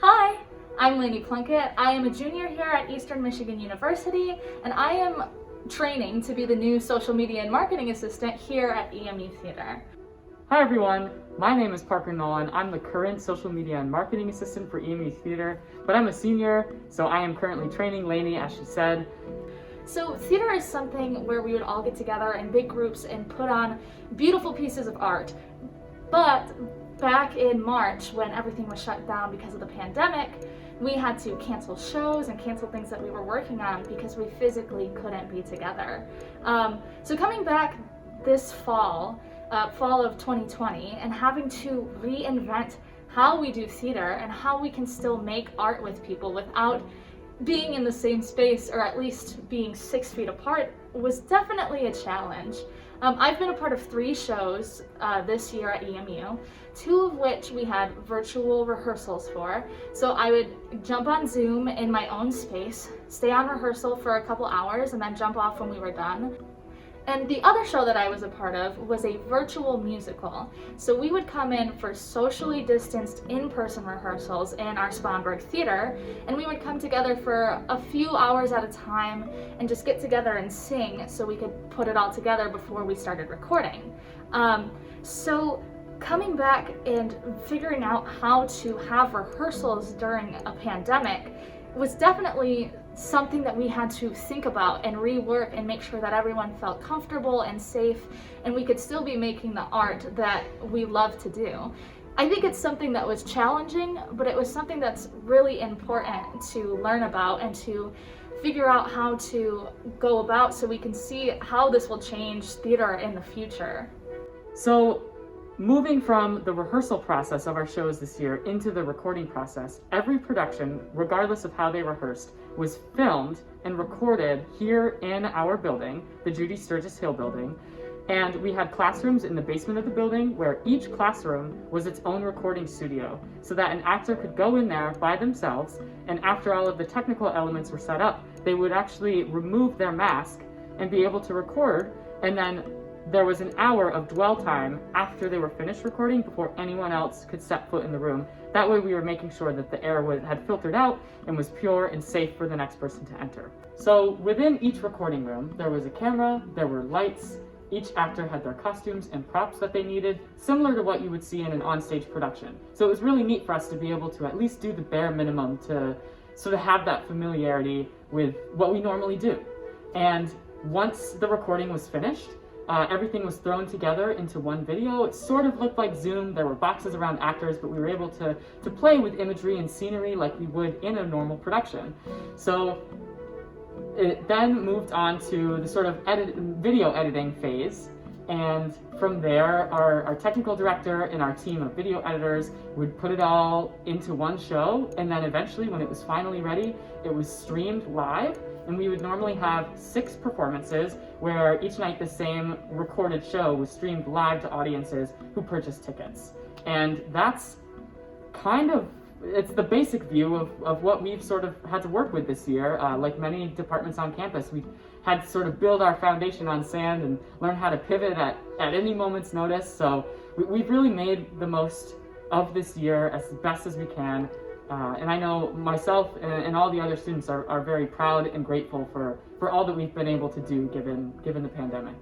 Hi, I'm Lainey Plunkett. I am a junior here at Eastern Michigan University, and I am training to be the new social media and marketing assistant here at EMU Theater. Hi everyone, my name is Parker Nolan. I'm the current social media and marketing assistant for EMU Theater, but I'm a senior, so I am currently training Lainey, as she said. So theater is something where we would all get together in big groups and put on beautiful pieces of art. But back in March, when everything was shut down because of the pandemic, we had to cancel shows and cancel things that we were working on because we physically couldn't be together. So coming back this fall of 2020, and having to reinvent how we do theater and how we can still make art with people without being in the same space, or at least being 6 feet apart, was definitely a challenge. I've been a part of 3 shows this year at EMU, 2 of which we had virtual rehearsals for. So I would jump on Zoom in my own space, stay on rehearsal for a couple hours, and then jump off when we were done. And the other show that I was a part of was a virtual musical. So we would come in for socially distanced in-person rehearsals in our Sponberg Theater, and we would come together for a few hours at a time and just get together and sing so we could put it all together before we started recording. So coming back and figuring out how to have rehearsals during a pandemic was definitely something that we had to think about and rework and make sure that everyone felt comfortable and safe, and we could still be making the art that we love to do. I think it's something that was challenging, but it was something that's really important to learn about and to figure out how to go about so we can see how this will change theater in the future. So, moving from the rehearsal process of our shows this year into the recording process, every production, regardless of how they rehearsed, was filmed and recorded here in our building, the Judy Sturgis Hill building. And we had classrooms in the basement of the building where each classroom was its own recording studio, so that an actor could go in there by themselves, and after all of the technical elements were set up, they would actually remove their mask and be able to record, and then there was an hour of dwell time after they were finished recording before anyone else could step foot in the room. That way we were making sure that the air had filtered out and was pure and safe for the next person to enter. So within each recording room, there was a camera, there were lights, each actor had their costumes and props that they needed, similar to what you would see in an onstage production. So it was really neat for us to be able to at least do the bare minimum to sort of have that familiarity with what we normally do. And once the recording was finished, everything was thrown together into one video. It sort of looked like Zoom. There were boxes around actors, but we were able to play with imagery and scenery like we would in a normal production. So it then moved on to the sort of video editing phase. And from there, our technical director and our team of video editors would put it all into one show. And then eventually, when it was finally ready, it was streamed live. And we would normally have 6 performances where each night the same recorded show was streamed live to audiences who purchased tickets. And that's kind of, it's the basic view of what we've sort of had to work with this year. Like many departments on campus, we had to sort of build our foundation on sand and learn how to pivot at any moment's notice. So we've really made the most of this year as best as we can. And I know myself and all the other students are very proud and grateful for all that we've been able to do given the pandemic.